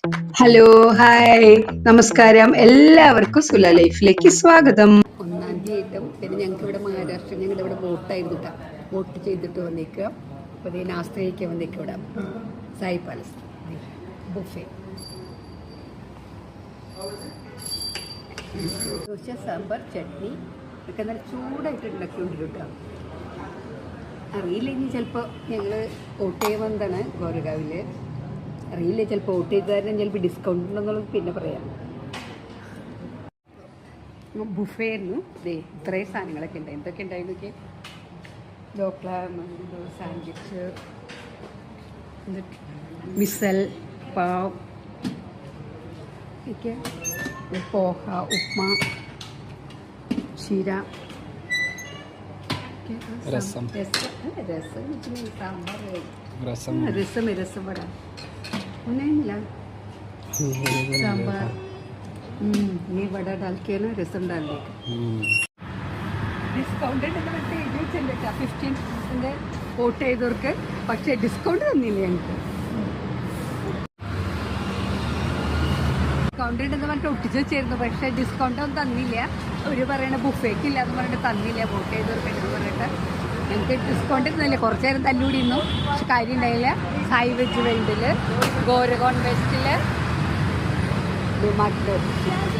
Hello, hi, നമസ്കാരം. എല്ലാവർക്കും സുല ലൈഫിലേക്ക് സ്വാഗതം. 1-ാം തീയതി പിന്നെ ഞങ്ങൾക്ക് ഇവിടെ മഹാരാഷ്ട്ര ഞങ്ങളുടെ ഇവിടെ വോട്ടായിരുന്നു കേട്ടോ. വോട്ട് ചെയ്തിട്ട് വന്നേക്കുക. അപ്പോൾ ഇത് നാസ്ത വന്നേക്കുക ഇവിടെ സായി പാലസ് ബുഫേ. ദോശ, സാമ്പാർ, ചട്നി ഒക്കെ നല്ല ചൂടായിട്ട് ഉണ്ടാക്കിക്കൊണ്ടിരും കേട്ടോ. അറിയില്ല ഇനി ചിലപ്പോൾ ഞങ്ങൾ വോട്ട് ചെയ്യാൻ വന്നതാണ് ഗോരഗാവിൽ. അറിയില്ല ചിലപ്പോൾ വോട്ട് ചെയ്താലും ചിലപ്പോൾ ഡിസ്കൗണ്ട് ഉണ്ടെന്നുള്ളത് പിന്നെ പറയാം. ബുഫേ ആയിരുന്നു. ഇതേ ഇത്രയും സാധനങ്ങളൊക്കെ ഉണ്ടായി. എന്തൊക്കെ ഉണ്ടായിരുന്നൊക്കെ ഡോക്ല, മന്ദോ, സാൻഡ്വിച്ച്, മിസൽ, പാവ് ഒക്കെ, പോഹ, ഉപ്മ, ക്ഷീര, രസം സാമ്പാർ, രസം വട ഒന്നുമില്ല. സാമ്പാർ ये वड़ा डाल के ना रसम डालने का ഡിസ്കൗണ്ട് എഴുതി വെച്ചിട്ടുണ്ട് 15% വോട്ട് ചെയ്തവർക്ക്. പക്ഷേ ഡിസ്കൗണ്ട് തന്നില്ല ഞങ്ങൾക്ക്. ഡിസ്കൗണ്ട് ഉണ്ടെന്ന് പറഞ്ഞിട്ട് ഒട്ടിച്ച് വെച്ചിരുന്നു. പക്ഷേ ഡിസ്കൗണ്ട് ഒന്നും തന്നില്ല. അവർ പറയണ ബുഫേക്ക് ഇല്ല എന്ന് പറഞ്ഞിട്ട് തന്നില്ല വോട്ട് ചെയ്തവർക്ക് എന്ന് പറഞ്ഞിട്ട്. ഞങ്ങൾക്ക് ഡിസ്കൗണ്ട് തന്നില്ല. കുറച്ച് നേരം തല്ലുകൂടി ഇരുന്നു. പക്ഷെ കാര്യം ഉണ്ടായില്ല. സായി വെജ് വെൽഡിൽ, ഗോരഗോൺ വെസ്റ്റിൽ, മാർക്കറ്റ്